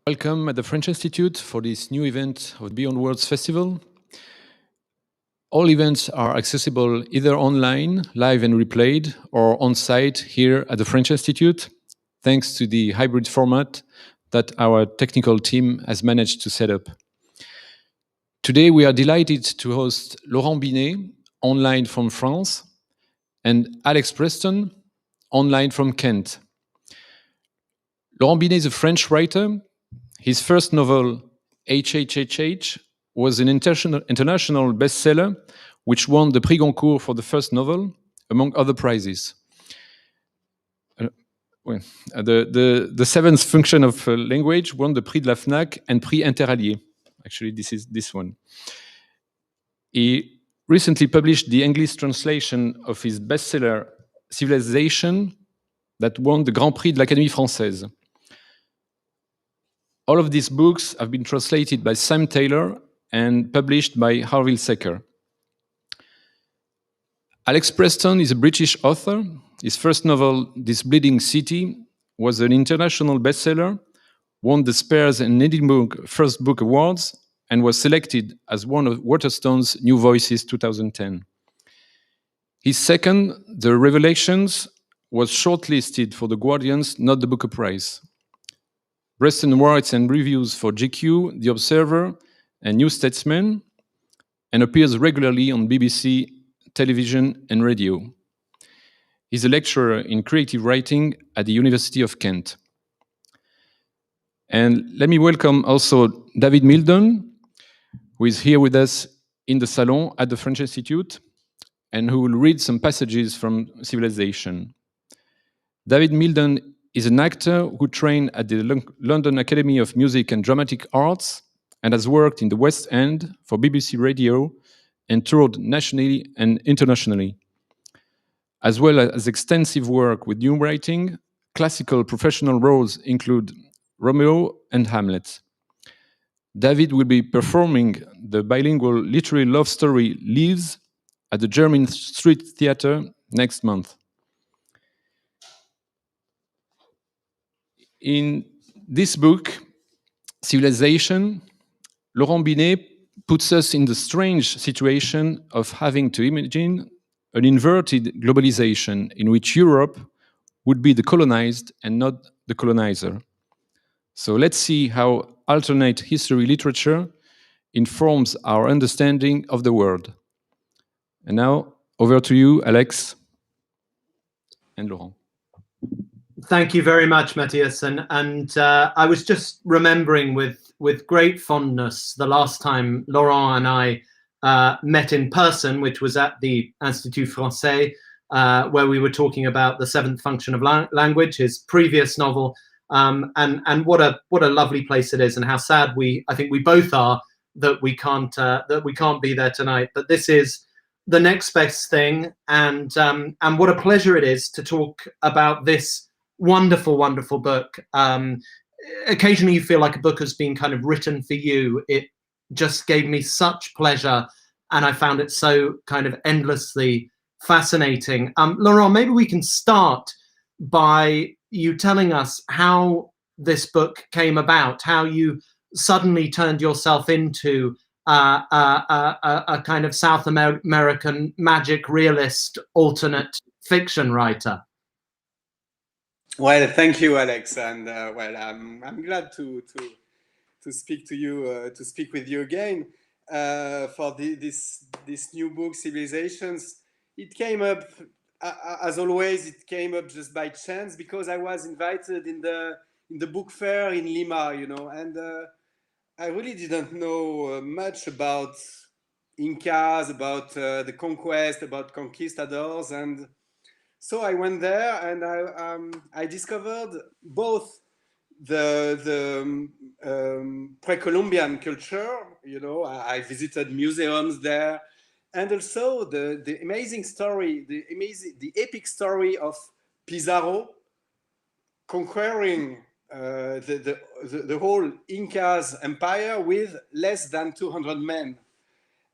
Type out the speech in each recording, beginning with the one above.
Welcome at the French Institute for this new event of Beyond Words Festival. All events are accessible either online, live and replayed, or on-site here at the French Institute, thanks to the hybrid format that our technical team has managed to set up. Today, we are delighted to host Laurent Binet, online from France, and Alex Preston, online from Kent. Laurent Binet is a French writer. His first novel, HHHH, was an international bestseller, which won the Prix Goncourt for the first novel, among other prizes. The seventh function of language won the Prix de la FNAC and Prix Interallié. Actually, this is this one. He recently published the English translation of his bestseller, Civilisations, that won the Grand Prix de l'Académie Française. All of these books have been translated by Sam Taylor and published by Harville Secker. Alex Preston is a British author. His first novel, This Bleeding City, was an international bestseller, won the Spears and Edinburgh First Book Awards, and was selected as one of Waterstone's New Voices 2010. His second, The Revelations, was shortlisted for the Guardian's Not the Booker Prize. Preston writes and reviews for GQ, The Observer, and New Statesman, and appears regularly on BBC, television, and radio. He's a lecturer in creative writing at the University of Kent. And let me welcome also David Mildon, who is here with us in the Salon at the French Institute, and who will read some passages from Civilization. David Mildon is an actor who trained at the London Academy of Music and Dramatic Arts and has worked in the West End for BBC Radio and toured nationally and internationally, as well as extensive work with new writing. Classical professional roles include Romeo and Hamlet. David will be performing the bilingual literary love story Leaves at the German Street Theatre next month. In this book, Civilization, Laurent Binet puts us in the strange situation of having to imagine an inverted globalization in which Europe would be the colonized and not the colonizer. So let's see how alternate history literature informs our understanding of the world. And now, over to you, Alex and Laurent. Thank you very much, Matthias. And I was just remembering with great fondness the last time Laurent and I met in person, which was at the Institut Français, where we were talking about the seventh function of language, his previous novel, and what a lovely place it is, and how sad I think we both are that we can't be there tonight. But this is the next best thing, and what a pleasure it is to talk about this wonderful, wonderful book. Occasionally you feel like a book has been kind of written for you. It just gave me such pleasure, and I found it so kind of endlessly fascinating. Laurent, maybe we can start by you telling us how this book came about, how you suddenly turned yourself into a kind of South American magic realist alternate fiction writer. Well, thank you, Alex, and I'm glad to speak to you, to speak with you again for this new book, Civilisations. It came up, as always, it came up just by chance because I was invited in the book fair in Lima, and I really didn't know much about Incas, about the conquest, about conquistadors, and so I went there and I discovered both the pre-Columbian culture. I visited museums there, and also the amazing story, the epic story of Pizarro conquering the whole Incas empire with less than 200 men.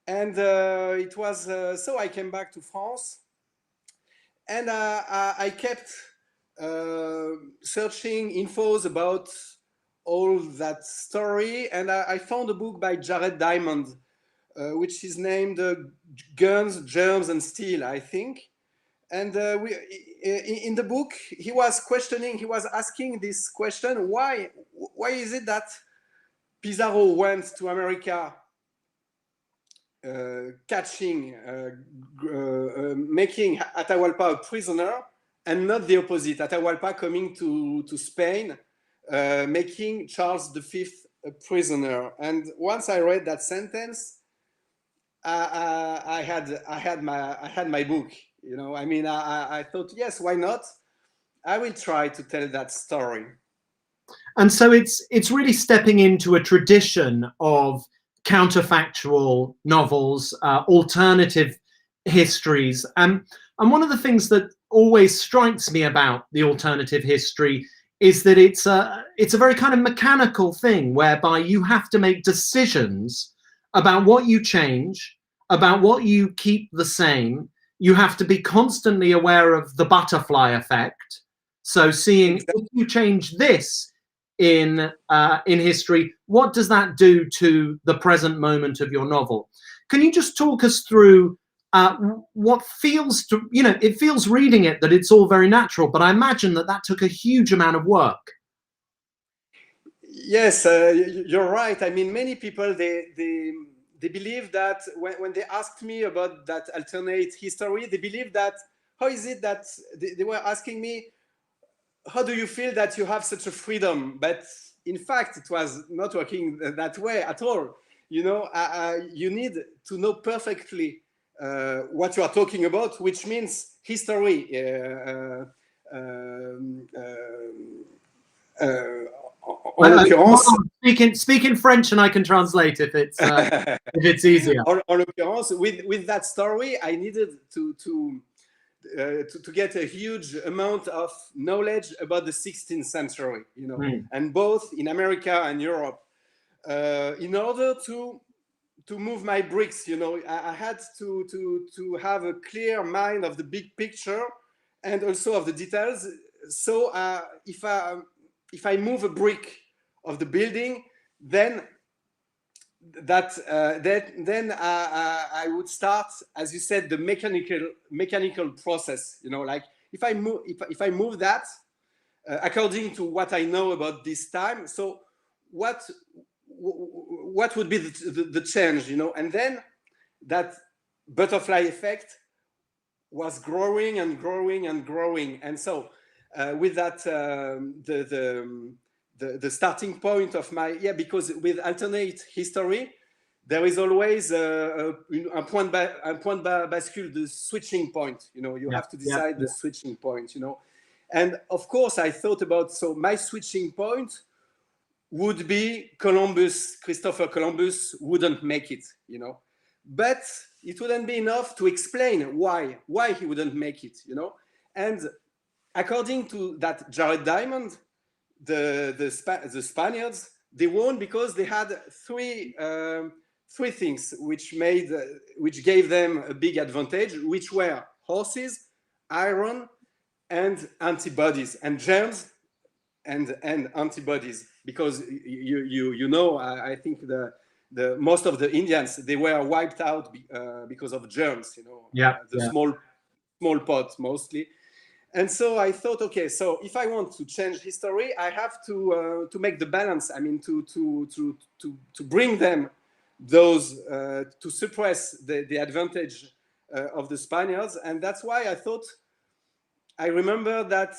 And it was so I came back to France. And I kept searching infos about all that story, and I found a book by Jared Diamond, which is named Guns, Germs, and Steel, I think. And in the book, he was asking this question: why is it that Pizarro went to America, catching, making Atahualpa a prisoner, and not the opposite, Atahualpa coming to Spain, making Charles V a prisoner? And once I read that sentence, I had my book. You know, I mean, I thought, yes, why not? I will try to tell that story. And so it's really stepping into a tradition of counterfactual novels, alternative histories. And one of the things that always strikes me about the alternative history is that it's a very kind of mechanical thing, whereby you have to make decisions about what you change, about what you keep the same. You have to be constantly aware of the butterfly effect. So seeing if you change this in history, what does that do to the present moment of your novel? Can you just talk us through what feels to, you know, it feels reading it that it's all very natural, but I imagine that took a huge amount of work. Yes, you're right. I mean, many people, they believe that when they asked me about that alternate history, they believe that, how is it that they were asking me, how do you feel that you have such a freedom? But in fact, it was not working that way at all. You know, you need to know perfectly what you are talking about, which means history. Speaking French, and I can translate if it's if it's easier. En l'occurrence, with that story, I needed to get a huge amount of knowledge about the 16th century, you know, and both in America and Europe, in order to move my bricks. You know, I had to have a clear mind of the big picture and also of the details. So if I move a brick of the building, then I would start, as you said, the mechanical process. You know, like if I move that according to what I know about this time. So what would be the change? You know, and then that butterfly effect was growing and growing and growing. And so with that, the starting point of my, because with alternate history, there is always a point bascule, the switching point. You know, you have to decide the switching point. You know, and of course I thought about, so my switching point would be Columbus. Christopher Columbus wouldn't make it. You know, but it wouldn't be enough to explain why he wouldn't make it. You know, and according to that Jared Diamond, the Spaniards, they won because they had three things which gave them a big advantage, which were horses, iron, and antibodies, and germs and antibodies. Because you know, I think the most of the Indians, they were wiped out because of germs. You know, smallpox mostly. And so I thought, okay, so if I want to change history, I have to make the balance. I mean, to bring them those, to suppress the advantage of the Spaniards. And that's why I thought, I remember that,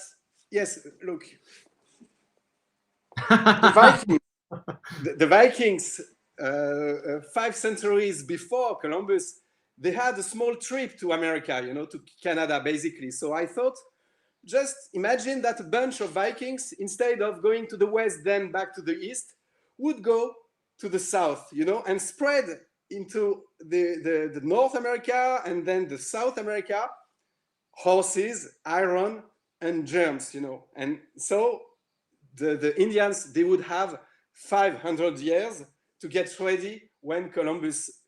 yes, look, the Vikings 5 centuries before Columbus, they had a small trip to America, you know, to Canada, basically. So I thought, just imagine that a bunch of Vikings, instead of going to the west, then back to the east, would go to the south, you know, and spread into the North America and then the South America, horses, iron, and germs, you know. And so the Indians, they would have 500 years to get ready when Columbus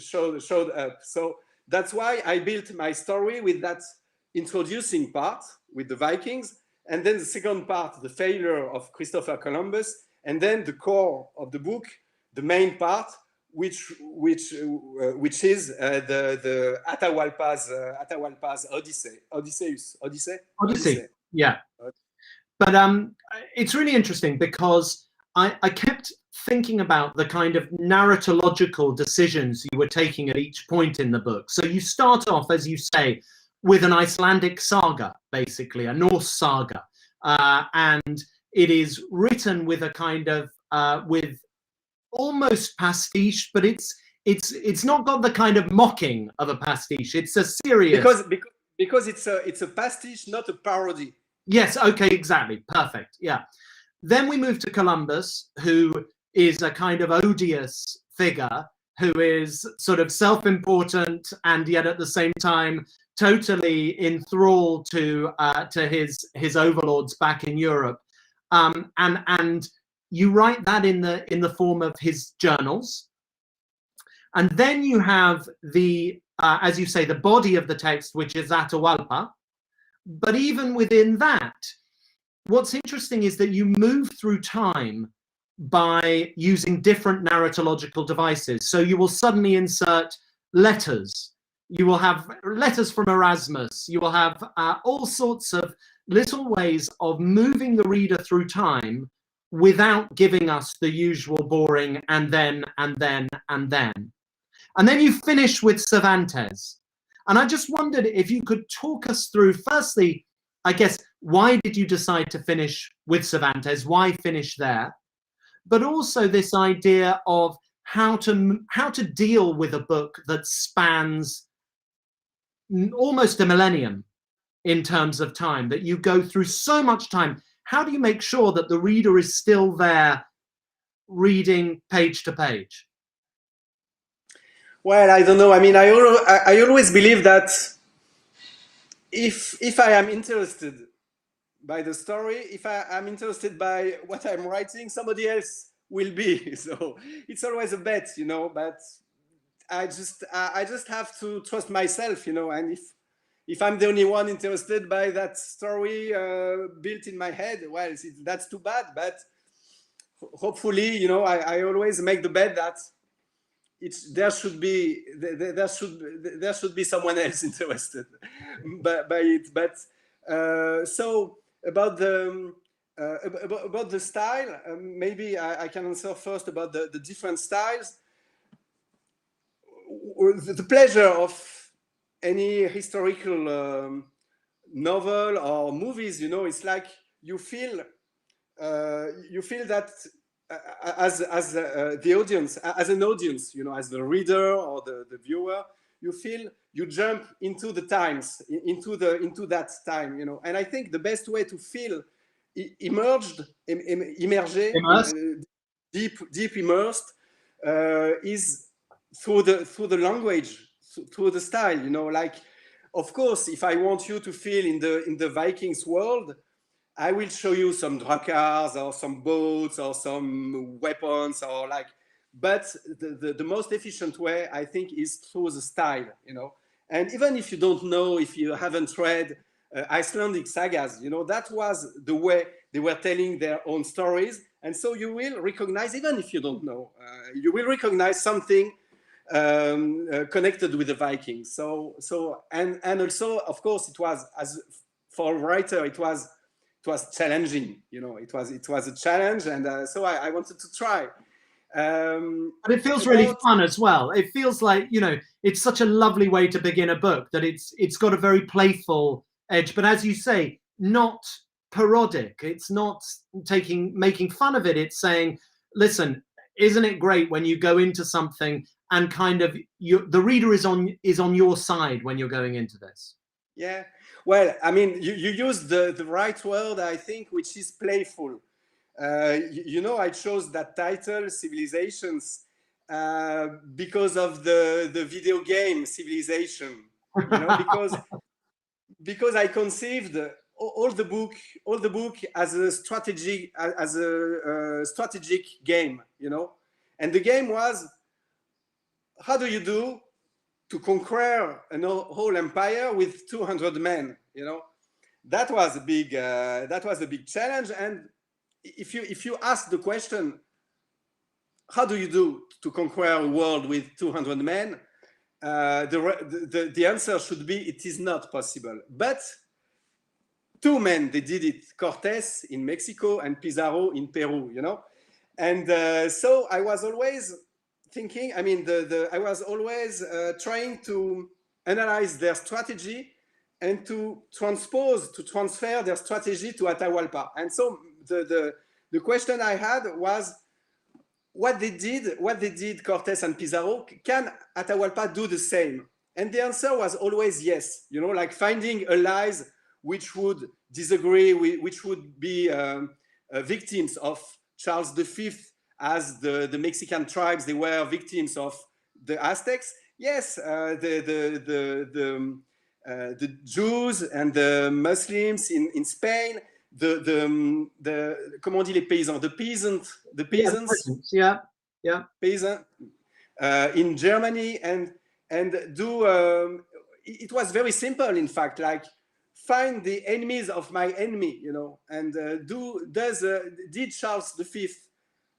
showed up. So that's why I built my story with that introducing part with the Vikings, and then the second part, the failure of Christopher Columbus, and then the core of the book, the main part, which is the Atahualpa's Odyssey. Yeah. But it's really interesting because I kept thinking about the kind of narratological decisions you were taking at each point in the book. So you start off, as you say, with an Icelandic saga, basically, a Norse saga. And it is written with a kind of, with almost pastiche, but it's not got the kind of mocking of a pastiche. It's a serious... Because it's a pastiche, not a parody. Yes, okay, exactly. Perfect. Yeah. Then we move to Columbus, who is a kind of odious figure, who is sort of self-important and yet at the same time totally enthralled to his overlords back in Europe. And you write that in the form of his journals. And then you have the, as you say, the body of the text, which is Atahualpa. But even within that, what's interesting is that you move through time by using different narratological devices. So you will suddenly insert letters. You will have letters from Erasmus. You will have all sorts of little ways of moving the reader through time without giving us the usual boring and then, and then, and then. And then you finish with Cervantes. And I just wondered if you could talk us through, firstly, I guess, why did you decide to finish with Cervantes? Why finish there? But also this idea of how to deal with a book that spans almost a millennium in terms of time, that you go through so much time. How do you make sure that the reader is still there reading page to page? Well, I don't know. I mean, I always believe that if I am interested by the story, if I am interested by what I'm writing, somebody else will be. So it's always a bet, you know. But I just have to trust myself, you know. And if I'm the only one interested by that story built in my head, well, that's too bad. But hopefully, you know, I always make the bet that there should be someone else interested by it. But so about the style, maybe I can answer first about the different styles. The pleasure of any historical novel or movies, you know, it's like you feel that as the audience, as an audience, you know, as the reader or the viewer, you jump into the times, into that time, you know. And I think the best way to feel immersed, deep immersed, is through the language, through the style, you know. Like, of course, if I want you to feel in the Vikings world, I will show you some dracars or some boats or some weapons or like, but the most efficient way, I think, is through the style, you know. And even if you don't know, if you haven't read Icelandic sagas, you know, that was the way they were telling their own stories. And so you will recognize, even if you don't know, you will recognize something connected with the Vikings. So and also, of course, it was, as for a writer, it was challenging, you know. It was a challenge, and so I wanted to try. But it feels really fun as well. It feels like, you know, it's such a lovely way to begin a book, that it's got a very playful edge, but as you say, not parodic. It's not making fun of it. It's saying, listen, isn't it great when you go into something and kind of the reader is on your side when you're going into this? Yeah. Well, I mean, you use the right word, I think, which is playful. You know, I chose that title, Civilisations, because of the video game Civilization. You know, because I conceived all the book as a strategic game. You know, and the game was, how do you do to conquer a whole empire with 200 men, you know? That was a big challenge, and if you ask the question, how do you do to conquer a world with 200 men? The answer should be, it is not possible. But two men, they did it, Cortés in Mexico and Pizarro in Peru, you know? And so I was always thinking, I mean, I was always trying to analyze their strategy and to transfer their strategy to Atahualpa. And so the question I had was, what they did, Cortés and Pizarro, can Atahualpa do the same? And the answer was always yes, you know, like finding allies which would disagree, which would be victims of Charles V, as the Mexican tribes, they were victims of the Aztecs. Yes, the Jews and the Muslims in Spain, comment on dit les paysans, the peasants, peasants in Germany, and it was very simple, in fact, like find the enemies of my enemy, you know, and did Charles V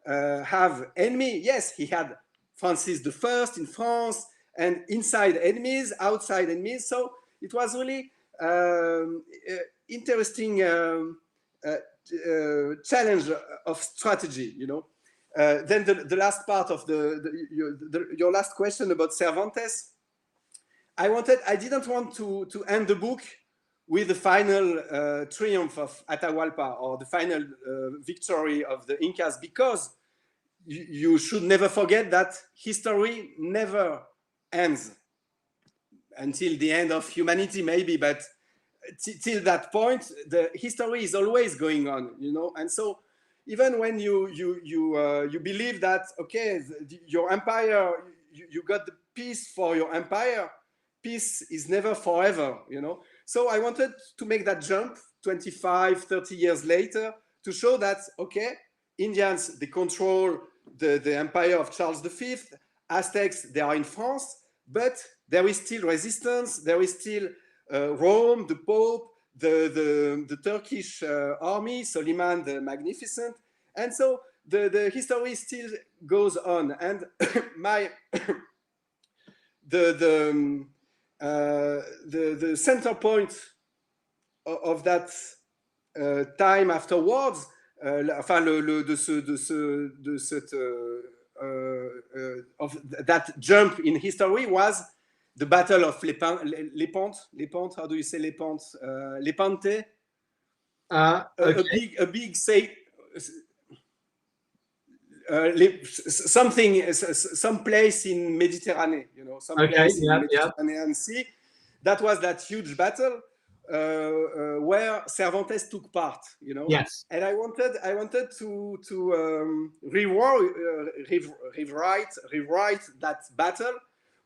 have enemy? Yes, he had Francis I in France, and inside enemies, outside enemies. So it was really interesting challenge of strategy, you know. Then the last part of your last question about Cervantes, I didn't want to end the book with the final triumph of Atahualpa, or the final victory of the Incas, because you should never forget that history never ends. Until the end of humanity, maybe, but till that point, the history is always going on, you know. And so, even when you believe that, okay, your empire, you got the peace for your empire, peace is never forever, you know. So I wanted to make that jump 25, 30 years later to show that, okay, Indians, they control the empire of Charles V, Aztecs, they are in France, but there is still resistance, there is still Rome, the Pope, the Turkish army, Soliman the Magnificent, and so the history still goes on. And the center point of that time afterwards, of that jump in history, was the Battle of Lepante. How do you say Lepante? Lepante. Okay. A big say. Some place in Mediterranean, you know, some place in Mediterranean Sea. That was that huge battle where Cervantes took part, you know. Yes. And I wanted to rewrite that battle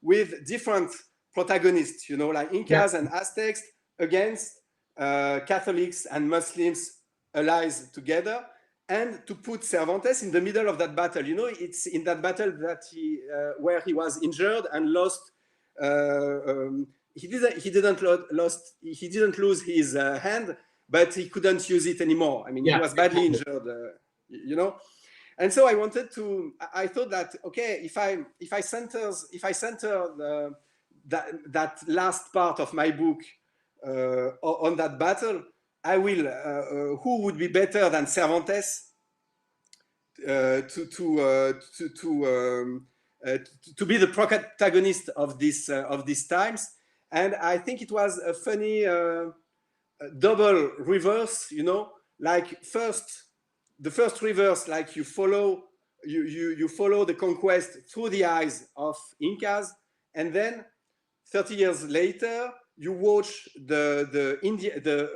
with different protagonists, you know, like Incas and Aztecs against Catholics and Muslims, allies together, and to put Cervantes in the middle of that battle. You know, it's in that battle that where he was injured and lost. He didn't lose his hand, but he couldn't use it anymore. I mean, he was badly injured, you know. And so I thought that, okay, if I center that last part of my book on that battle, I will. Who would be better than Cervantes to be the protagonist of these times? And I think it was a funny double reverse, you know, like the first reverse, like you follow the conquest through the eyes of Incas, and then 30 years later you watch the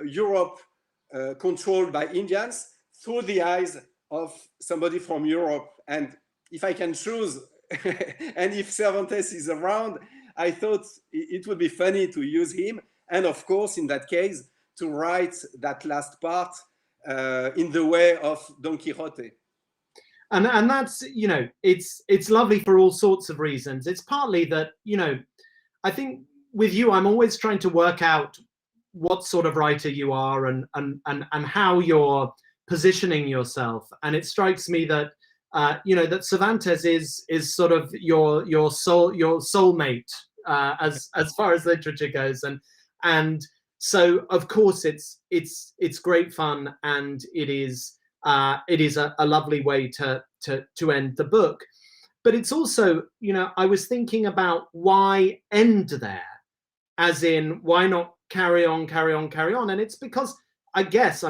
Europe controlled by Indians through the eyes of somebody from Europe. And if I can choose, and if Cervantes is around, I thought it would be funny to use him, and of course, in that case, to write that last part in the way of Don Quixote. And that's, you know, it's lovely for all sorts of reasons. It's partly that, you know, I think with you, I'm always trying to work out what sort of writer you are and how you're positioning yourself. And it strikes me that that Cervantes is sort of your soulmate as far as literature goes, and so of course it's great fun, and it is a lovely way to end the book. But it's also, I was thinking about why end there, as in why not carry on, and it's because I guess,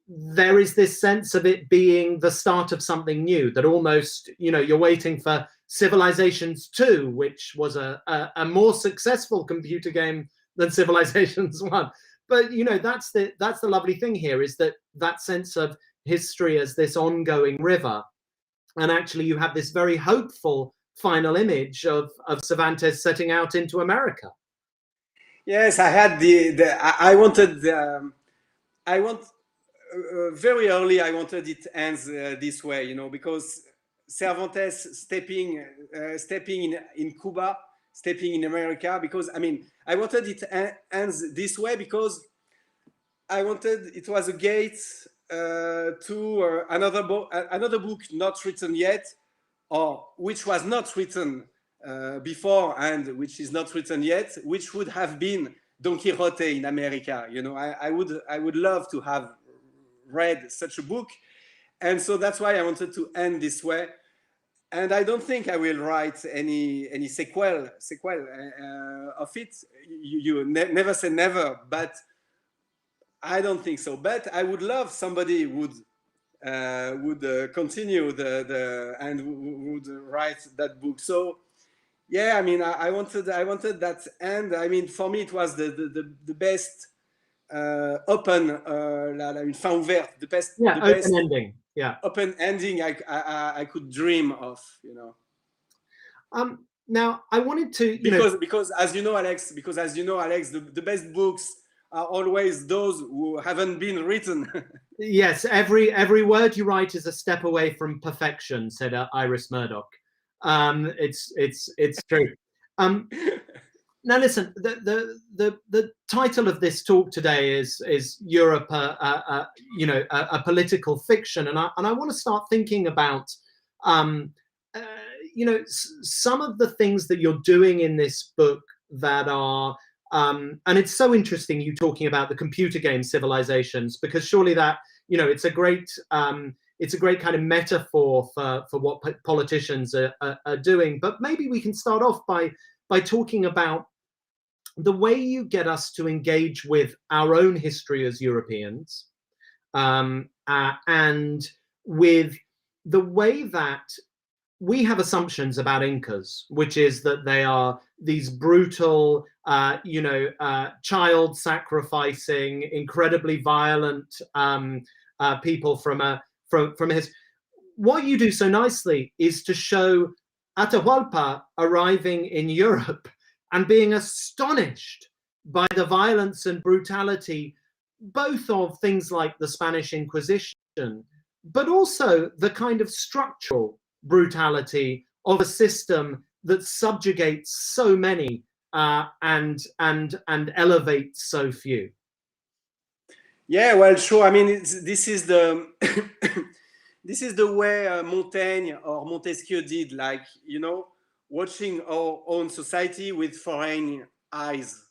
there is this sense of it being the start of something new, that almost, you're waiting for Civilisations 2, which was a more successful computer game than Civilisations 1. But, that's the lovely thing here, is that sense of history as this ongoing river. And actually you have this very hopeful final image of Cervantes setting out into America. Yes, I had very early I wanted it ends this way, because Cervantes stepping in Cuba, stepping in America, because I wanted it ends this way because I wanted it was a gate to another book not written yet, or which was not written before and which is not written yet, which would have been Don Quixote in America. I would love to have read such a book, and so that's why I wanted to end this way. And I don't think I will write any sequel of it. You never say never, but I don't think so. But I would love somebody would continue and would write that book. So yeah, I wanted that end. For me, it was the best open fin ouverte, the best open ending. Yeah, open ending I could dream of. Now I wanted to because as you know, Alex, the best books are always those who haven't been written. Yes, every word you write is a step away from perfection, said Iris Murdoch. It's true. Now listen, the title of this talk today is Europe, a political fiction, and I want to start thinking about some of the things that you're doing in this book that are and it's so interesting you talking about the computer game Civilisations, because surely that it's a great kind of metaphor for what politicians are doing. But maybe we can start off by talking about the way you get us to engage with our own history as Europeans, and with the way that we have assumptions about Incas, which is that they are these brutal, child sacrificing, incredibly violent people from his. What you do so nicely is to show Atahualpa arriving in Europe and being astonished by the violence and brutality, both of things like the Spanish Inquisition, but also the kind of structural brutality of a system that subjugates so many and elevates so few. Yeah, well, sure. This is the this is the way Montaigne or Montesquieu did, watching our own society with foreign eyes,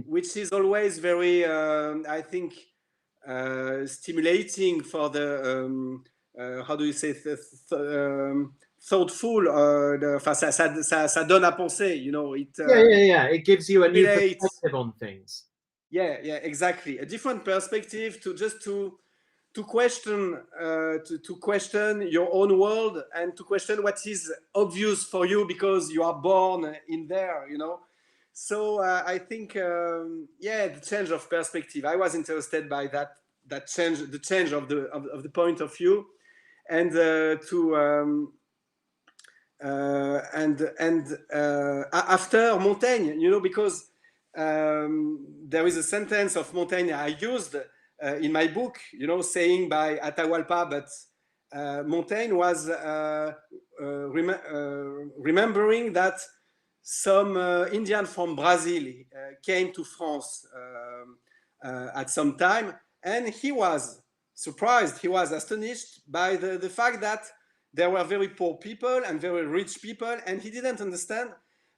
which is always very, I think, stimulating for the how do you say, thoughtful. Ça donne à penser, It gives you a new perspective on things. Yeah, exactly. A different perspective to question your own world, and to question what is obvious for you because you are born in there, So I think, the change of perspective. I was interested by that change, the change of the point of view, and after Montaigne, because there is a sentence of Montaigne I used in my book, saying by Atahualpa, but Montaigne was remembering that some Indian from Brazil came to France at some time, and he was surprised, he was astonished by the fact that there were very poor people and very rich people, and he didn't understand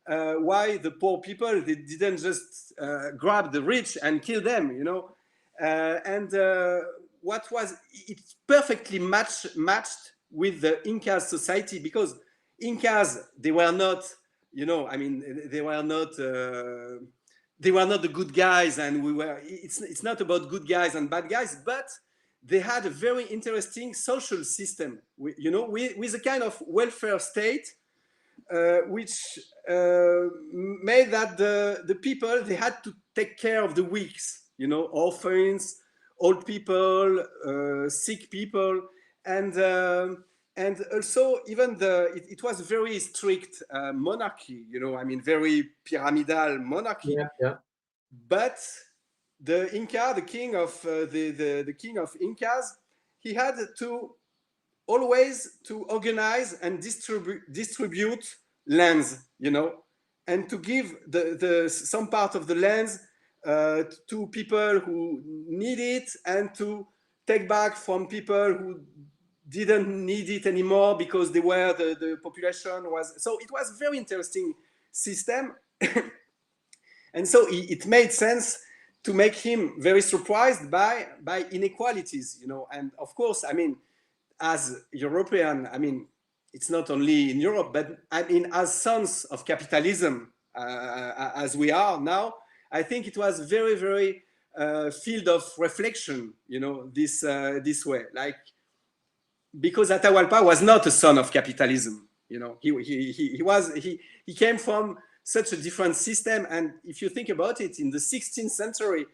why the poor people, they didn't just grab the rich and kill them, you know. What was, it perfectly matched with the Incas society, because Incas, they were not, you know, I mean, they were not the good guys, and it's not about good guys and bad guys, but they had a very interesting social system, you know, with a kind of welfare state, which made that the people, they had to take care of the weak, you know, orphans, old people, sick people, and also even it was a very strict monarchy, you know, I mean, very pyramidal monarchy. Yeah. But the Inca, the king of the king of Incas, he had to always to organize and distribute lands, you know, and to give some part of the lands to people who need it, and to take back from people who didn't need it anymore because they were the population was. So it was a very interesting system. And so it made sense to make him very surprised by inequalities, you know. And of course, I mean, as European, I mean, it's not only in Europe, but I mean, as sons of capitalism, as we are now, I think it was very, very field of reflection, you know, this way, like, because Atahualpa was not a son of capitalism, you know, he came from such a different system. And if you think about it, in the 16th century,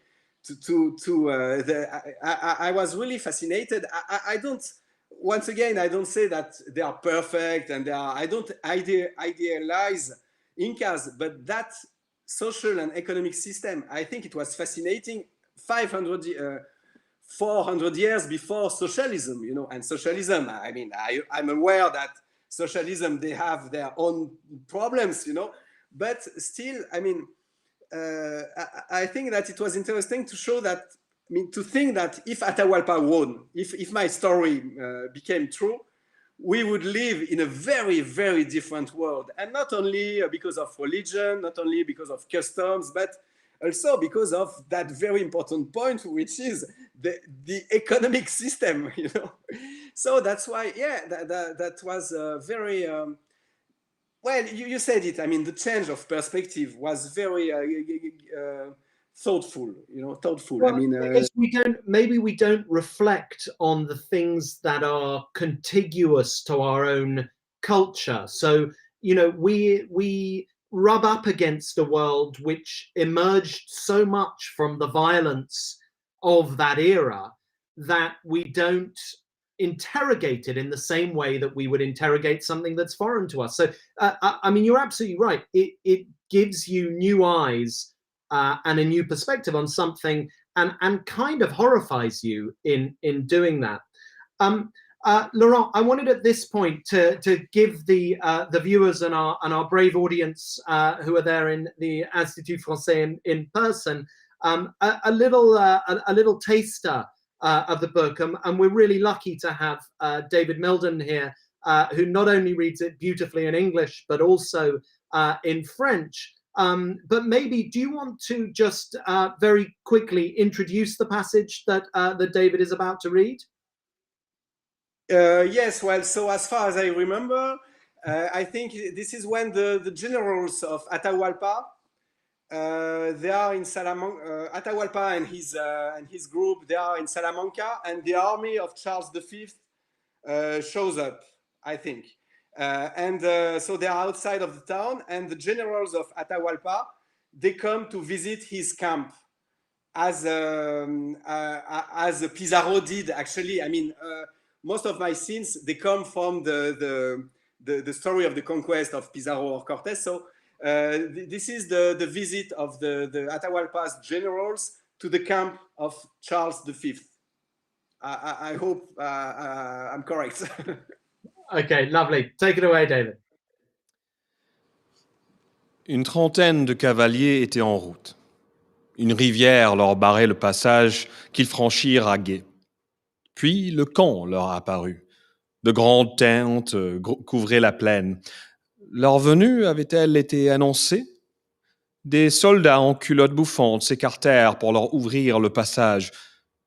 I was really fascinated. I don't, once again, I don't say that they are perfect, and I don't idealize Incas, but that social and economic system, I think it was fascinating 400 years before socialism, you know. And socialism, I mean, I'm aware that socialism, they have their own problems, you know, but still, I mean, I think that it was interesting to show that, I mean, to think that if Atahualpa won, if my story became true, we would live in a very, very different world. And not only because of religion, not only because of customs, but also because of that very important point, which is the economic system, you know. So that's why, yeah, that was very... well, you said it. I mean, the change of perspective was very thoughtful. You know, thoughtful. Well, I mean, maybe we don't reflect on the things that are contiguous to our own culture. So, you know, we rub up against a world which emerged so much from the violence of that era that we don't interrogate it in the same way that we would interrogate something that's foreign to us. So, I mean, you're absolutely right. It gives you new eyes and a new perspective on something, and kind of horrifies you in doing that. Laurent, I wanted at this point to give the viewers and our brave audience who are there in the Institut Français in person a little taster of the book, and we're really lucky to have David Mildon here, who not only reads it beautifully in English but also in French. But maybe, do you want to just very quickly introduce the passage that David is about to read? Yes, well, so as far as I remember, I think this is when the generals of Atahualpa, they are in Salamanca. Atahualpa and his group, they are in Salamanca, and the army of Charles V shows up, I think. So they are outside of the town, and the generals of Atahualpa, they come to visit his camp, as Pizarro did, actually. I mean, most of my scenes, they come from the story of the conquest of Pizarro or Cortés. So this is the visit of the Atahualpa's generals to the camp of Charles V. I hope I'm correct. Okay, lovely. Take it away, David. Une trentaine de cavaliers étaient en route. Une rivière leur barrait le passage qu'ils franchirent à gué. Puis le camp leur apparut. De grandes tentes couvraient la plaine. Leur venue avait-elle été annoncée? Des soldats en culottes bouffantes s'écartèrent pour leur ouvrir le passage.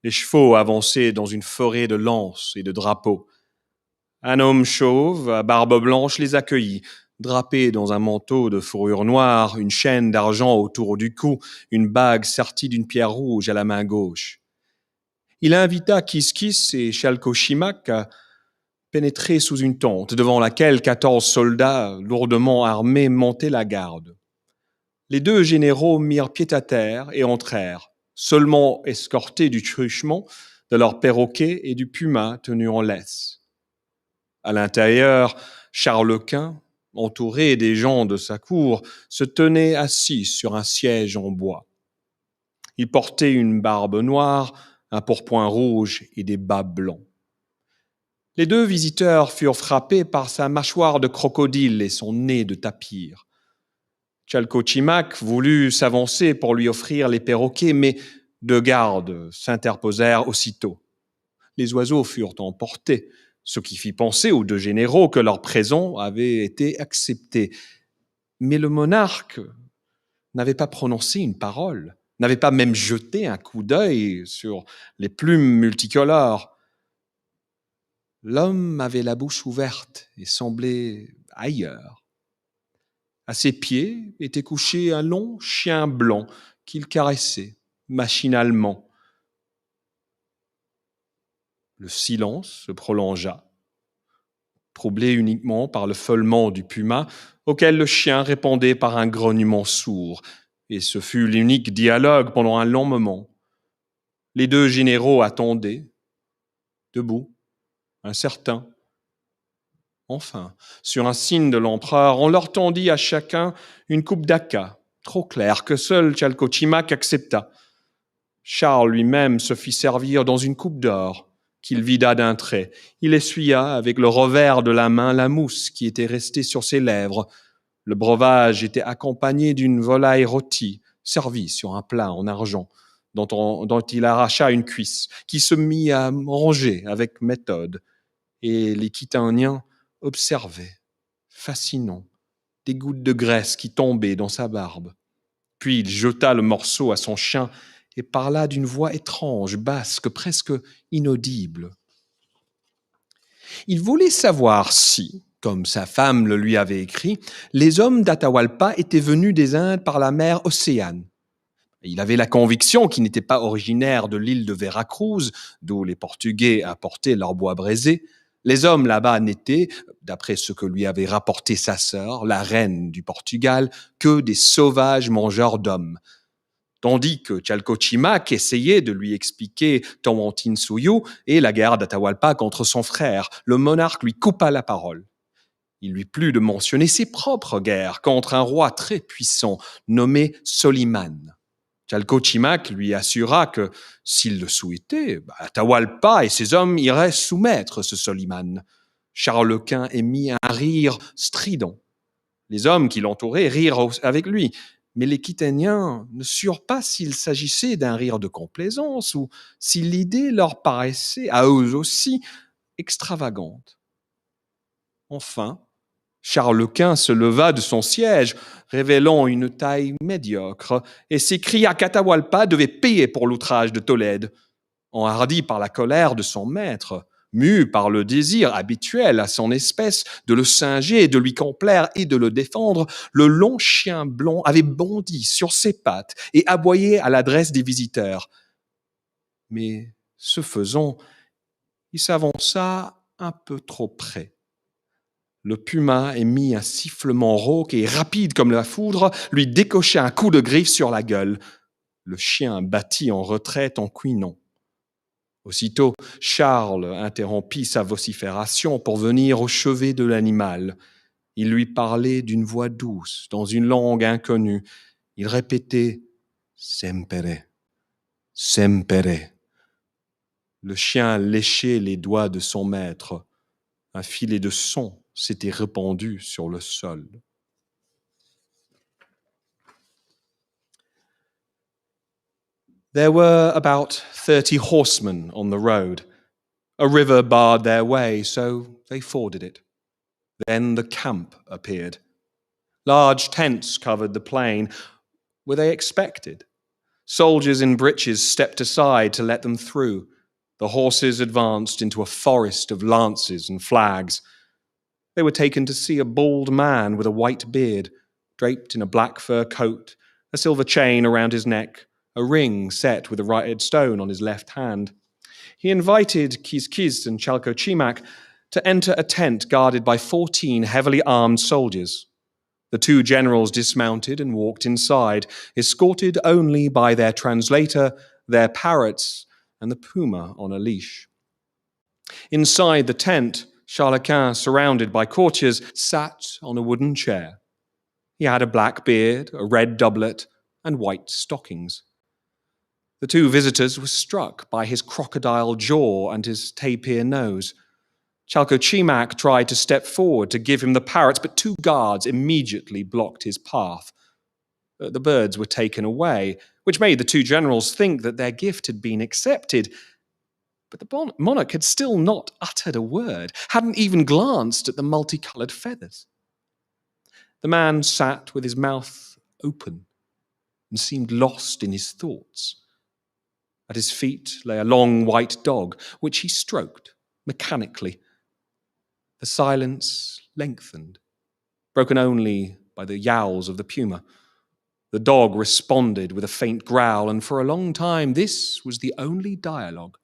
Les chevaux avançaient dans une forêt de lances et de drapeaux. Un homme chauve, à barbe blanche, les accueillit, drapé dans un manteau de fourrure noire, une chaîne d'argent autour du cou, une bague sertie d'une pierre rouge à la main gauche. Il invita Kiskis et Chalcochimac à pénétrer sous une tente, devant laquelle 14 soldats lourdement armés montaient la garde. Les 2 généraux mirent pied à terre et entrèrent, seulement escortés du truchement, de leur perroquet et du puma tenu en laisse. À l'intérieur, Charles Quint, entouré des gens de sa cour, se tenait assis sur un siège en bois. Il portait une barbe noire, un pourpoint rouge et des bas blancs. Les 2 visiteurs furent frappés par sa mâchoire de crocodile et son nez de tapir. Chalcochimac voulut s'avancer pour lui offrir les perroquets, mais 2 gardes s'interposèrent aussitôt. Les oiseaux furent emportés, ce qui fit penser aux 2 généraux que leur présent avait été accepté. Mais le monarque n'avait pas prononcé une parole, n'avait pas même jeté un coup d'œil sur les plumes multicolores. L'homme avait la bouche ouverte et semblait ailleurs. À ses pieds était couché un long chien blanc qu'il caressait machinalement. Le silence se prolongea, troublé uniquement par le feulement du puma, auquel le chien répondait par un grognement sourd, et ce fut l'unique dialogue pendant un long moment. Les 2 généraux attendaient, debout, incertains. Enfin, sur un signe de l'empereur, on leur tendit à chacun une coupe d'aka, trop claire que seul Chalcochimac accepta. Charles lui-même se fit servir dans une coupe d'or, qu'il vida d'un trait. Il essuya avec le revers de la main la mousse qui était restée sur ses lèvres. Le breuvage était accompagné d'une volaille rôtie, servie sur un plat en argent, dont il arracha une cuisse, qui se mit à manger avec méthode. Et les Quitaniens observaient, fascinants, des gouttes de graisse qui tombaient dans sa barbe. Puis il jeta le morceau à son chien et parla d'une voix étrange, basque, presque inaudible. Il voulait savoir si, comme sa femme le lui avait écrit, les hommes d'Atahualpa étaient venus des Indes par la mer Océane. Il avait la conviction qu'ils n'étaient pas originaires de l'île de Veracruz, d'où les Portugais apportaient leur bois braisé. Les hommes là-bas n'étaient, d'après ce que lui avait rapporté sa sœur, la reine du Portugal, que des sauvages mangeurs d'hommes. Tandis que Chalcochimac essayait de lui expliquer Tawantinsuyu et la guerre d'Atahualpa contre son frère, le monarque lui coupa la parole. Il lui plut de mentionner ses propres guerres contre un roi très puissant nommé Soliman. Chalcochimac lui assura que, s'il le souhaitait, Atahualpa et ses hommes iraient soumettre ce Soliman. Charles Quint émit un rire strident. Les hommes qui l'entouraient rirent avec lui, mais les Quitaniens ne surent pas s'il s'agissait d'un rire de complaisance ou si l'idée leur paraissait, à eux aussi, extravagante. Enfin, Charles Quint se leva de son siège, révélant une taille médiocre, et s'écria qu'Atahualpa devait payer pour l'outrage de Tolède. Enhardi par la colère de son maître, mu par le désir habituel à son espèce de le singer, de lui complaire et de le défendre, le long chien blanc avait bondi sur ses pattes et aboyé à l'adresse des visiteurs. Mais, ce faisant, il s'avança un peu trop près. Le puma émit un sifflement rauque et rapide comme la foudre, lui décocha un coup de griffe sur la gueule. Le chien battit en retraite en couinant. Aussitôt, Charles interrompit sa vocifération pour venir au chevet de l'animal. Il lui parlait d'une voix douce, dans une langue inconnue. Il répétait « Sempre, sempre ». Le chien léchait les doigts de son maître. Un filet de son s'était répandu sur le sol. There were about 30 horsemen on the road. A river barred their way, so they forded it. Then the camp appeared. Large tents covered the plain. Were they expected? Soldiers in breeches stepped aside to let them through. The horses advanced into a forest of lances and flags. They were taken to see a bald man with a white beard, draped in a black fur coat, a silver chain around his neck, a ring set with a right stone on his left hand. He invited Kiz and Chalco-Chimac to enter a tent guarded by 14 heavily armed soldiers. The two generals dismounted and walked inside, escorted only by their translator, their parrots, and the puma on a leash. Inside the tent, Charles-Quint, surrounded by courtiers, sat on a wooden chair. He had a black beard, a red doublet, and white stockings. The two visitors were struck by his crocodile jaw and his tapir nose. Chalco-Chimac tried to step forward to give him the parrots, but two guards immediately blocked his path. The birds were taken away, which made the two generals think that their gift had been accepted. But the monarch had still not uttered a word, hadn't even glanced at the multicolored feathers. The man sat with his mouth open and seemed lost in his thoughts. At his feet lay a long white dog, which he stroked mechanically. The silence lengthened, broken only by the yowls of the puma. The dog responded with a faint growl, and for a long time this was the only dialogue.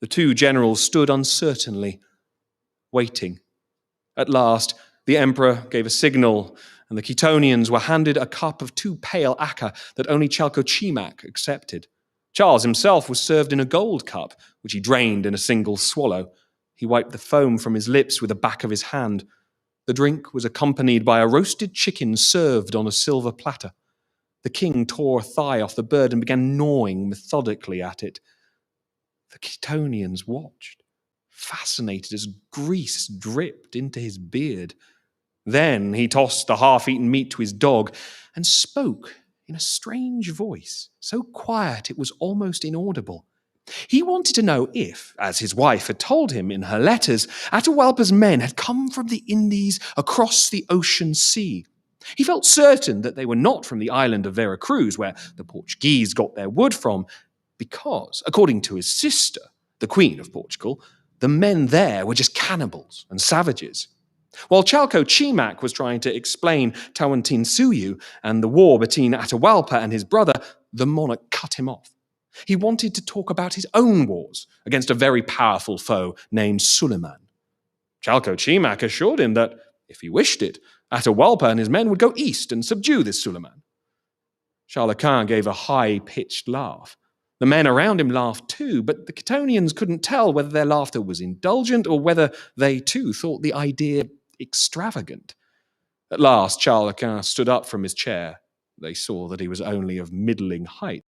The two generals stood uncertainly, waiting. At last, the emperor gave a signal, and the Quitonians were handed a cup of too pale acca that only Chalco-Chimac accepted. Charles himself was served in a gold cup, which he drained in a single swallow. He wiped the foam from his lips with the back of his hand. The drink was accompanied by a roasted chicken served on a silver platter. The king tore a thigh off the bird and began gnawing methodically at it. The Quitonians watched, fascinated as grease dripped into his beard. Then he tossed the half-eaten meat to his dog and spoke in a strange voice, so quiet it was almost inaudible. He wanted to know if, as his wife had told him in her letters, Atahualpa's men had come from the Indies across the ocean sea. He felt certain that they were not from the island of Veracruz, where the Portuguese got their wood from, because, according to his sister, the Queen of Portugal, the men there were just cannibals and savages. While Chalco-Chimac was trying to explain Tawantinsuyu and the war between Atahualpa and his brother, the monarch cut him off. He wanted to talk about his own wars against a very powerful foe named Suleiman. Chalco-Chimac assured him that, if he wished it, Atahualpa and his men would go east and subdue this Suleiman. Charles-Quint gave a high-pitched laugh. The men around him laughed too, but the Quitonians couldn't tell whether their laughter was indulgent or whether they too thought the idea extravagant. At last, Charles-Quint stood up from his chair. They saw that he was only of middling height,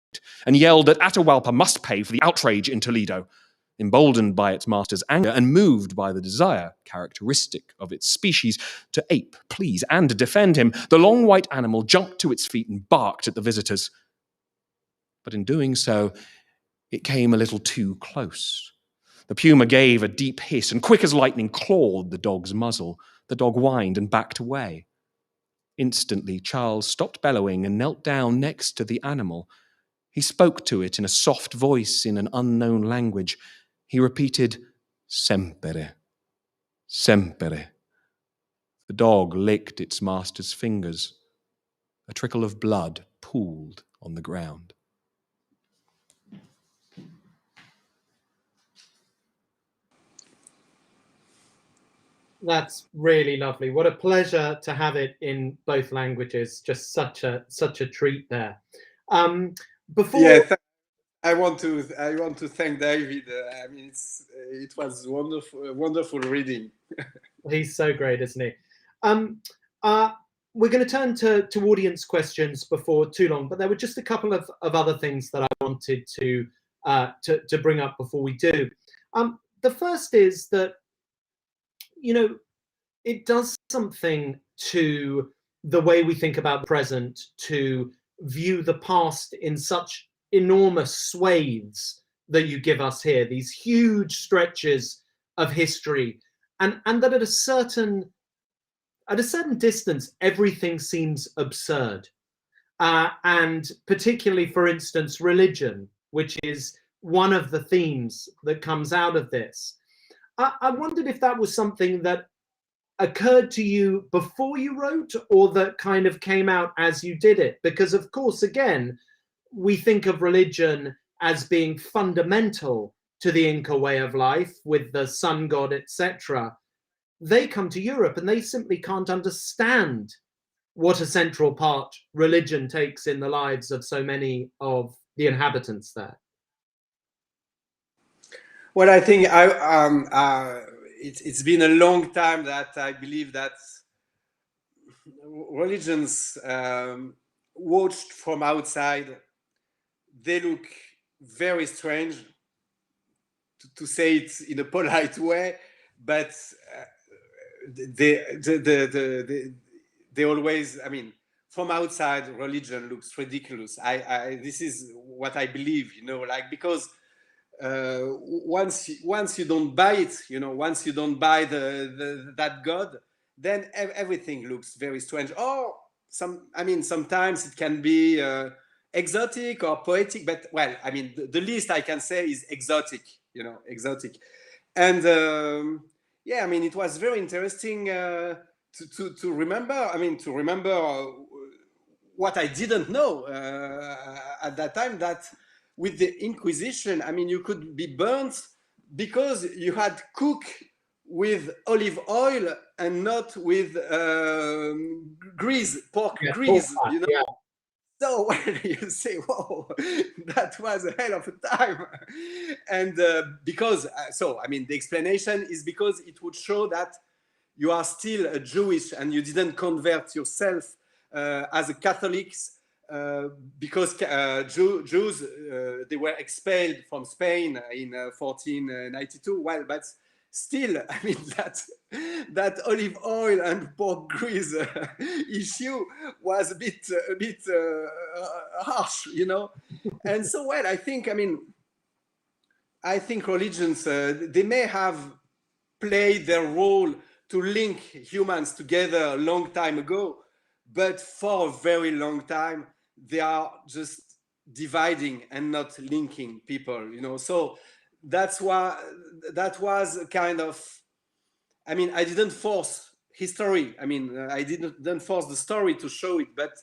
and yelled that Atahualpa must pay for the outrage in Toledo. Emboldened by its master's anger and moved by the desire, characteristic of its species, to ape, please, and defend him, the long white animal jumped to its feet and barked at the visitors. But in doing so, it came a little too close. The puma gave a deep hiss and, quick as lightning, clawed the dog's muzzle. The dog whined and backed away. Instantly, Charles stopped bellowing and knelt down next to the animal. He spoke to it in a soft voice in an unknown language. He repeated, "Sempre, sempre." The dog licked its master's fingers. A trickle of blood pooled on the ground. That's really lovely. What a pleasure to have it in both languages. Just such a treat there. I want to thank David. I mean, it was wonderful reading. He's so great, isn't he? We're going to turn to audience questions before too long, but there were just a couple of other things that I wanted to bring up before we do. The first is that, you know, it does something to the way we think about the present to view the past in such enormous swathes that you give us here, these huge stretches of history, and that at a certain distance, everything seems absurd. And particularly, for instance, religion, which is one of the themes that comes out of this. I wondered if that was something that occurred to you before you wrote, or that kind of came out as you did it? Because, of course, again, we think of religion as being fundamental to the Inca way of life, with the sun god, etc. They come to Europe and they simply can't understand what a central part religion takes in the lives of so many of the inhabitants there. Well, I think it's been a long time that I believe that religions watched from outside, they look very strange, to say it in a polite way, but they always, I mean, from outside, religion looks ridiculous. This is what I believe, you know, like, because once you don't buy it, you know, once you don't buy that God, then everything looks very strange. Or sometimes it can be exotic or poetic, but well, I mean, the least I can say is exotic, you know, exotic. And yeah, I mean, it was very interesting to remember. I mean, to remember what I didn't know at that time, that with the Inquisition, I mean, you could be burnt because you had cooked with olive oil and not with grease, pork grease, you know. Yeah. So you say, whoa, that was a hell of a time. And because, so, I mean, the explanation is because it would show that you are still a Jewish and you didn't convert yourself as a Catholics, because Jews, they were expelled from Spain in 1492. Well, but still, I mean, that olive oil and pork grease issue was a bit harsh, you know. And so, well, I think religions, they may have played their role to link humans together a long time ago, but for a very long time, they are just dividing and not linking people, you know. So that's why that was a kind of, I mean, I didn't force history. I mean, I didn't force the story to show it, but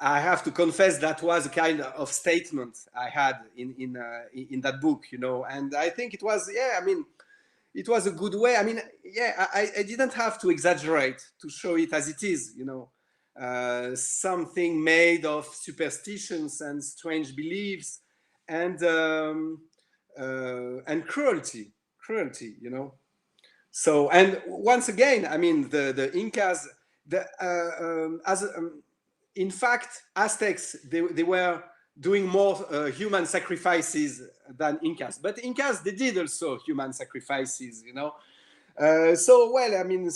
I have to confess that was a kind of statement I had in that book, you know. And I think it was, yeah, I mean, it was a good way. I mean, yeah, I didn't have to exaggerate to show it as it is, you know. Something made of superstitions and strange beliefs and cruelty, you know. So, and once again, I mean, the Incas, in fact, Aztecs, they were doing more human sacrifices than Incas. But Incas, they did also human sacrifices, you know. So, well, I mean,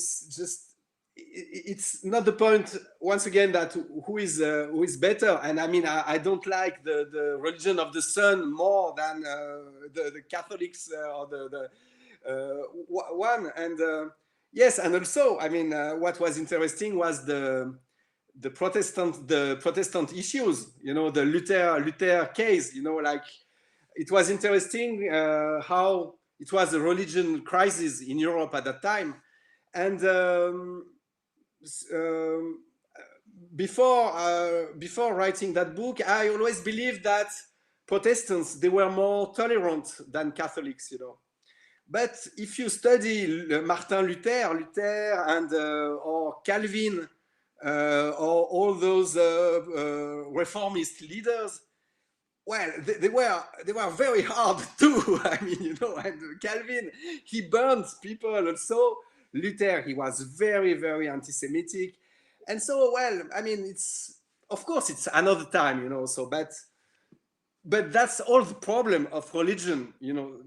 it's not the point, once again, that who is better. And I mean, I don't like the religion of the sun more than the Catholics or the one. And yes, and also, I mean, what was interesting was the Protestant issues, you know, the Luther case, you know, like, it was interesting how it was a religion crisis in Europe at that time. And before writing that book, I always believed that Protestants, they were more tolerant than Catholics, you know. But if you study Martin Luther and or Calvin, or all those reformist leaders, well, they were very hard too. I mean, you know, and Calvin, he burned people also. Luther, he was very, very anti-Semitic. And so, well, I mean, it's, of course, it's another time, you know, so, but that's all the problem of religion, you know.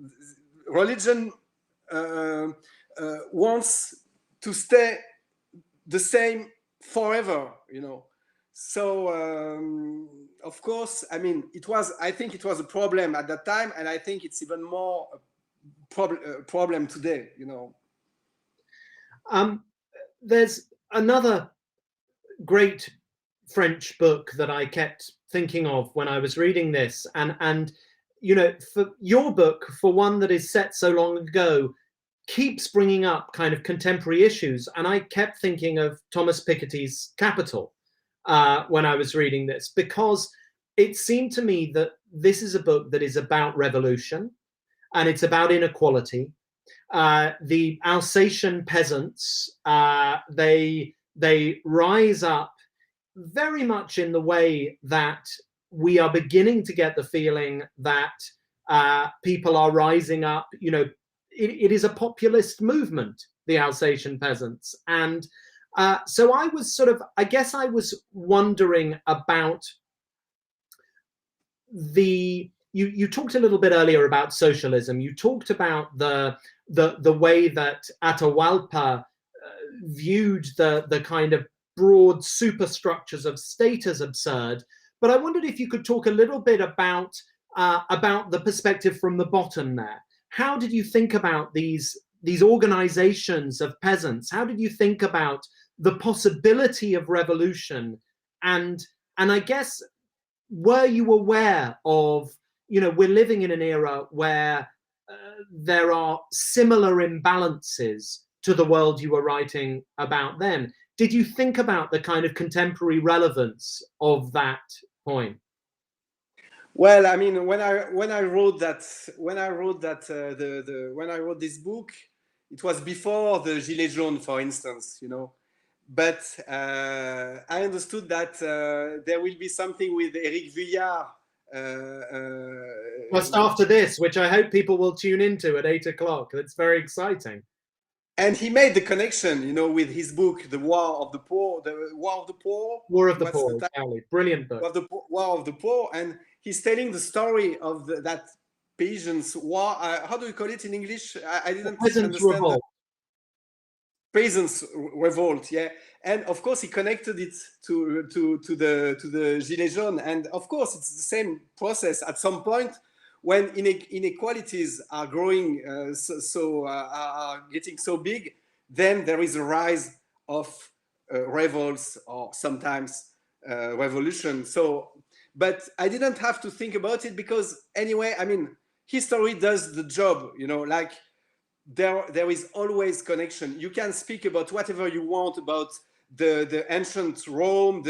Religion wants to stay the same forever, you know. So of course, I mean, I think it was a problem at that time, and I think it's even more a problem today, you know. There's another great French book that I kept thinking of when I was reading this, and you know, for your book, for one that is set so long ago, keeps bringing up kind of contemporary issues, and I kept thinking of Thomas Piketty's Capital when I was reading this, because it seemed to me that this is a book that is about revolution, and it's about inequality. The Alsatian peasants, they rise up very much in the way that we are beginning to get the feeling that people are rising up. You know, it is a populist movement, the Alsatian peasants. And so I was sort of, I guess I was wondering about you talked a little bit earlier about socialism. You talked about the way that Atahualpa viewed the kind of broad superstructures of state as absurd. But I wondered if you could talk a little bit about the perspective from the bottom there. How did you think about these organizations of peasants? How did you think about the possibility of revolution? And I guess, were you aware of, you know, we're living in an era where there are similar imbalances to the world you were writing about then? Did you think about the kind of contemporary relevance of that point? Well, I mean, when I wrote this book, it was before the Gilets jaunes, for instance, you know. But I understood that there will be something with Éric Vuillard. Just after this, which I hope people will tune into at 8 o'clock. That's very exciting. And he made the connection, you know, with his book, The War of the Poor. War of the Poor, exactly. Brilliant book. War of the Poor. And he's telling the story of that peasants' war. How do you call it in English? I didn't Peasants' revolt. Peasants' revolt, yeah. And of course, he connected it to the Gilets jaunes. And of course, it's the same process at some point. When inequalities are growing, are getting so big, then there is a rise of revolts or sometimes revolution. So, but I didn't have to think about it because anyway, I mean, history does the job, you know, like there is always connection. You can speak about whatever you want about the ancient Rome,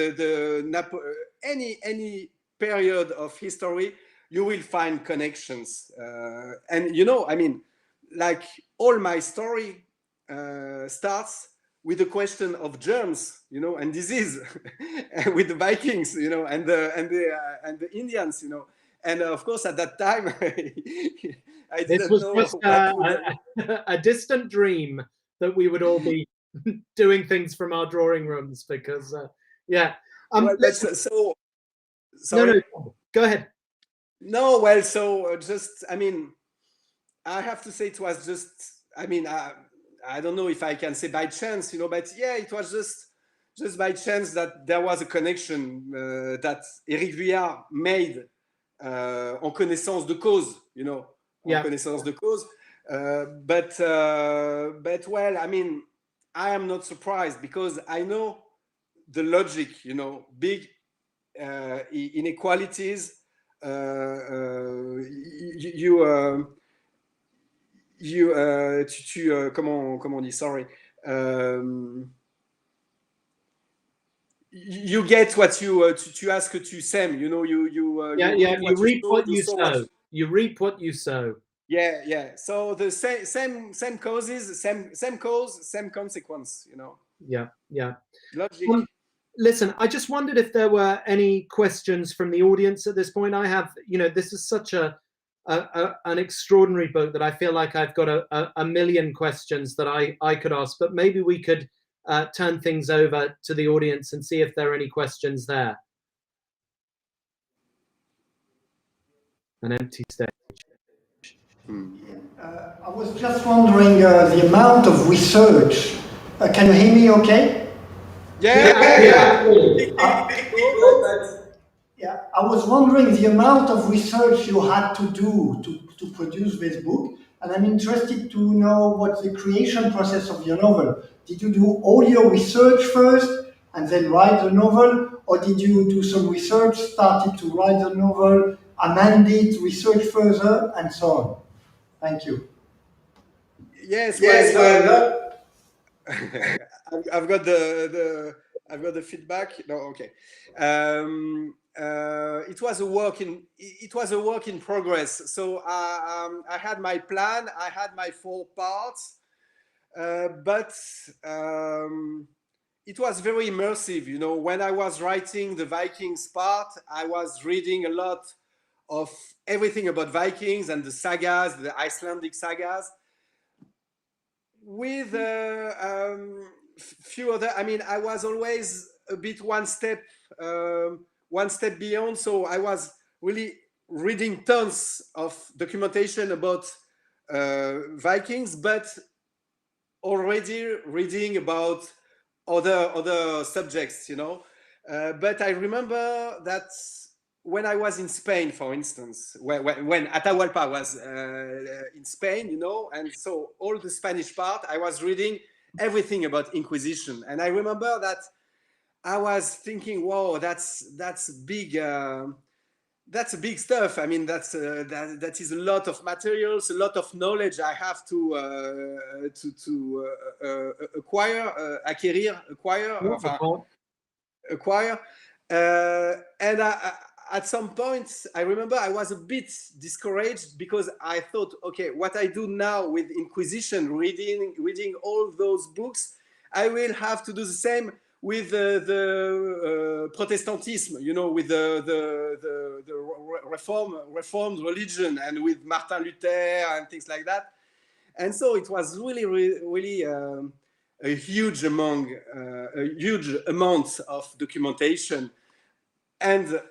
any period of history. You will find connections. And, you know, I mean, like all my story starts with the question of germs, you know, and disease with the Vikings, you know, and the Indians, you know. And of course, at that time, I didn't know. This was just a distant dream that we would all be doing things from our drawing rooms because, yeah. Well, so, sorry. No, go ahead. No, well, so just, I mean, I have to say it was just, I mean, I don't know if I can say by chance, you know, but yeah, it was just by chance that there was a connection that Éric Vuillard made en connaissance de cause, you know, en connaissance de cause. But well, I mean, I am not surprised because I know the logic, you know, big inequalities. Comment on dit, sorry, you get what tu as que tu sèmes, you know, you reap what you sow. You reap what you sow. Yeah. So the same causes, same cause, same consequence, you know. Yeah. Logic. Listen, I just wondered if there were any questions from the audience at this point. I have, you know, this is such an extraordinary book that I feel like I've got a million questions that I could ask, but maybe we could turn things over to the audience and see if there are any questions there. An empty stage. I was just wondering the amount of research. Can you hear me okay? Yeah. Yeah, I was wondering the amount of research you had to do to produce this book, and I'm interested to know what's the creation process of your novel. Did you do all your research first and then write the novel, or did you do some research, started to write the novel, amend it, research further, and so on? Thank you. Yes, Yes, well, I've got the feedback. No, okay. It was a work in progress. So I had my plan. I had my 4 parts, but it was very immersive. You know, when I was writing the Vikings part, I was reading a lot of everything about Vikings and the sagas, the Icelandic sagas. With few other, I mean, I was always a bit one step beyond. So I was really reading tons of documentation about Vikings, but already reading about other subjects, you know. But I remember that when I was in Spain, for instance, when Atahualpa was in Spain, you know, and so all the Spanish part, I was reading everything about Inquisition, and I remember that I was thinking, "Wow, that's big." That's big stuff. I mean, that is a lot of materials, a lot of knowledge I have to acquire. And at some point, I remember I was a bit discouraged because I thought, okay, what I do now with Inquisition, reading all those books, I will have to do the same with the Protestantism, you know, with the reformed religion, and with Martin Luther and things like that. And so it was really a huge amount of documentation, and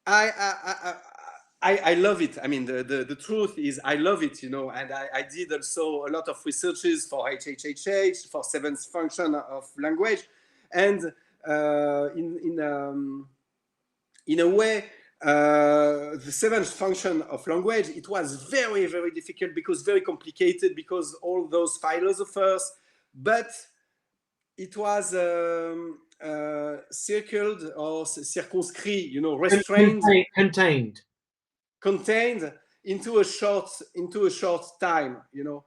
I love it. I mean, the truth is I love it, you know, and I did also a lot of researches for HHHH, for seventh function of language, and in a way, the seventh function of language, it was very, very difficult, because very complicated, because all those philosophers, but it was circled or circumscrit, you know, restrained, contained into a short time, you know.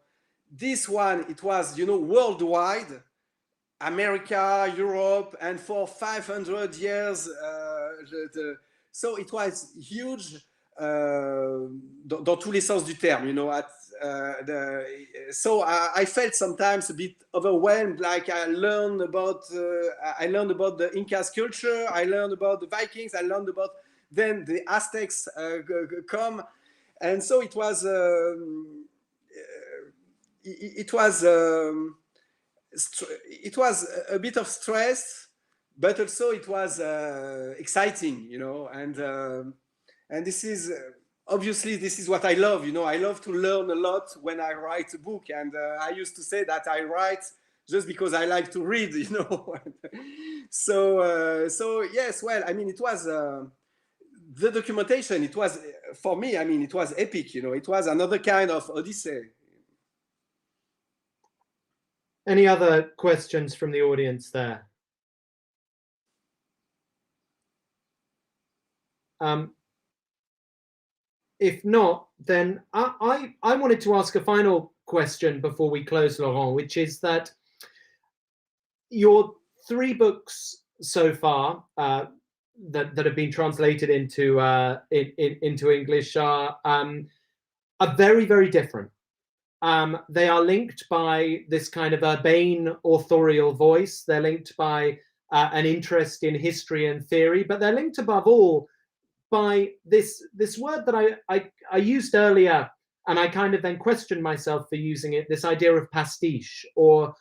This one, it was, you know, worldwide, America, Europe, and for 500 years, so it was huge dans tous les sens du terme, you know. So I felt sometimes a bit overwhelmed. Like I learned about the Incas culture, I learned about the Vikings, I learned about then the Aztecs come, and so it was a bit of stress, but also it was exciting, you know, and this is obviously, this is what I love, you know. I love to learn a lot when I write a book, and I used to say that I write just because I like to read, you know. So yes, well, I mean, it was the documentation, it was, for me, I mean, it was epic, you know. It was another kind of odyssey. Any other questions from the audience there? If not, then I wanted to ask a final question before we close, Laurent, which is that your 3 books so far that have been translated into English are very, very different. They are linked by this kind of urbane authorial voice. They're linked by an interest in history and theory, but they're linked above all by this word that I used earlier, and I kind of then questioned myself for using it, this idea of pastiche, or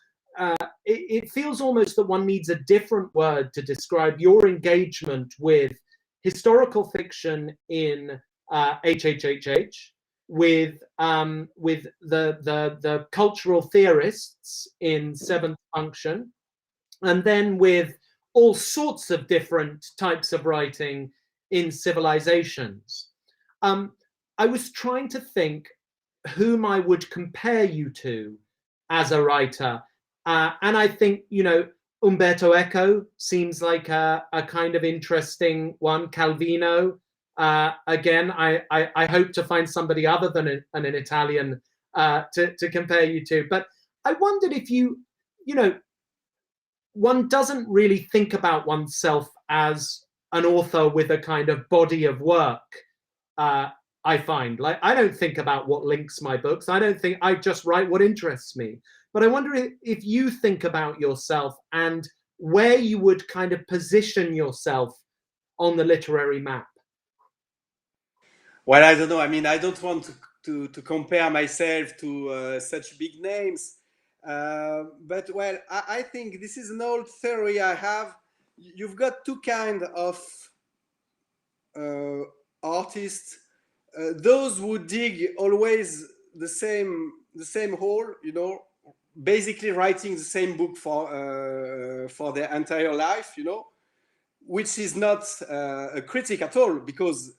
it feels almost that one needs a different word to describe your engagement with historical fiction in HHHH, with the cultural theorists in Seventh Function, and then with all sorts of different types of writing in Civilisations. I was trying to think whom I would compare you to as a writer. And I think, you know, Umberto Eco seems like a kind of interesting one. Calvino, again, I hope to find somebody other than an Italian to compare you to. But I wondered if you know, one doesn't really think about oneself as an author with a kind of body of work. I find, like, I don't think about what links my books. I just write what interests me. But I wonder if you think about yourself and where you would kind of position yourself on the literary map. Well, I don't know. I mean, I don't want to compare myself to such big names. But, well, I think this is an old theory I have. You've got two kind of artists. Those who dig always the same hole, you know, basically writing the same book for their entire life, you know, which is not a critic at all, because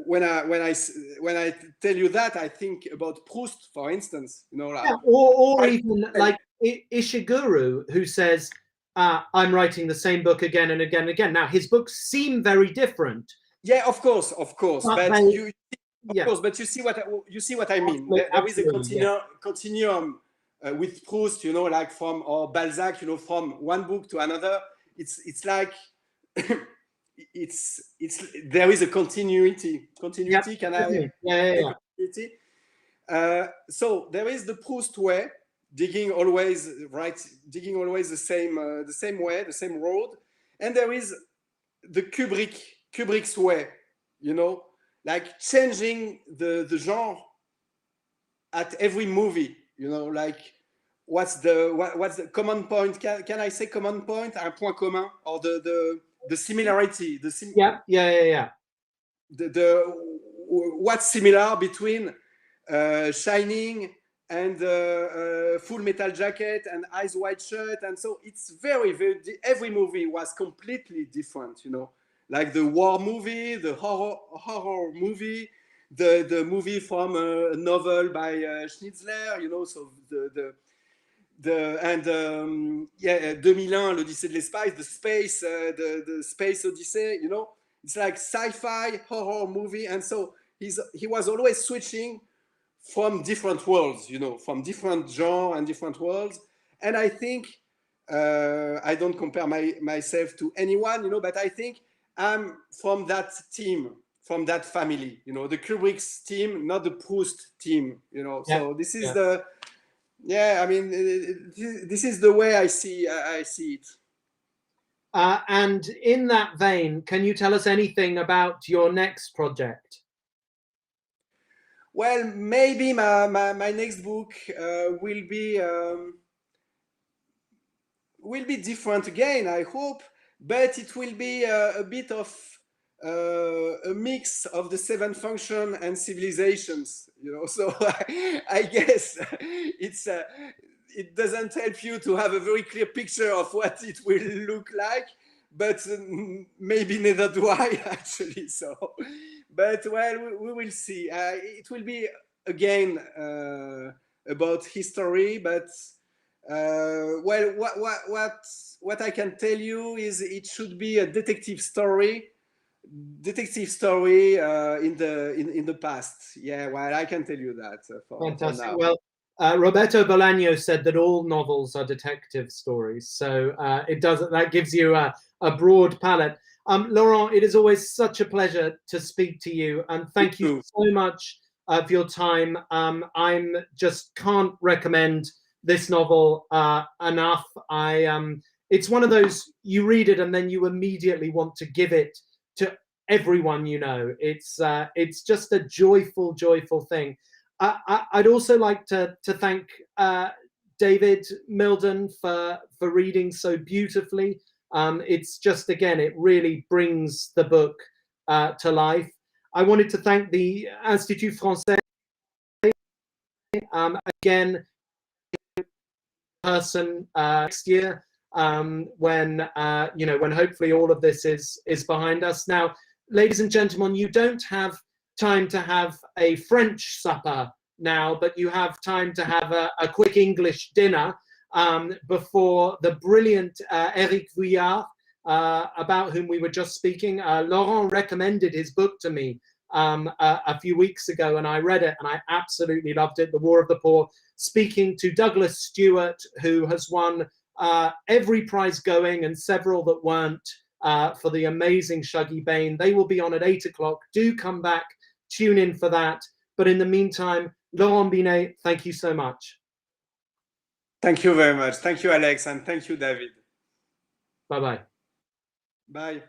when I tell you that, I think about Proust, for instance, you know, like, yeah, or even like Ishiguro, who says, I'm writing the same book again and again and again. Now, his books seem very different. Yeah, of course, but you see what I mean. There is a continuum with Proust, you know, like or Balzac, you know, from one book to another. It's like it's there is a continuity. Yep. Can I? Yeah. Continuity? So there is the Proust way, digging always the same way, the same road, and there is the Kubrick's way, you know, like changing the genre at every movie, you know, like what's the common point? Can I say common point? Un point commun, or the similarity, Yeah. What's similar between Shining and Full Metal Jacket and Eyes Wide Shut, and so it's very every movie was completely different, you know, like the war movie, the horror movie, the movie from a novel by Schnitzler, you know, so the 2001, l'Odyssée de l'espace, the space Odyssey, you know, it's like sci-fi horror movie, and so he was always switching from different worlds, you know, from different genre and different worlds. And I think I don't compare myself to anyone, you know, but I think I'm from that team, from that family, you know, the Kubrick's team, not the Proust team, you know. Yeah. So this is I mean, this is the way I see it. And in that vein, can you tell us anything about your next project? Well, maybe my next book will be different again, I hope, but it will be a bit of a mix of the seven function and civilizations, you know. So I guess it doesn't help you to have a very clear picture of what it will look like, but maybe neither do I, actually. So, but well, we will see. It will be again about history, but well, what I can tell you is it should be a detective story in the past. Yeah, well, I can tell you that. Fantastic. For now. Well, Roberto Bolaño said that all novels are detective stories, so that gives you a broad palette. Laurent, it is always such a pleasure to speak to you, and thank you so much for your time. I just can't recommend this novel enough. It's one of those, you read it and then you immediately want to give it to everyone you know. It's just a joyful thing. I'd also like to thank David Mildon for reading so beautifully. It's just, again, it really brings the book to life. I wanted to thank the Institut Français. Again, person next year. when when hopefully all of this is behind us. Now, ladies and gentlemen, you don't have time to have a French supper now, but you have time to have a quick English dinner before the brilliant Eric Vuillard, about whom we were just speaking. Laurent recommended his book to me a few weeks ago, and I read it and I absolutely loved it, The War of the Poor, speaking to Douglas Stewart, who has won every prize going and several that weren't, for the amazing Shuggie Bain. They will be on at 8 o'clock. Do come back, tune in for that. But in the meantime, Laurent Binet, thank you so much. Thank you very much. Thank you, Alex, and thank you, David. Bye-bye. Bye.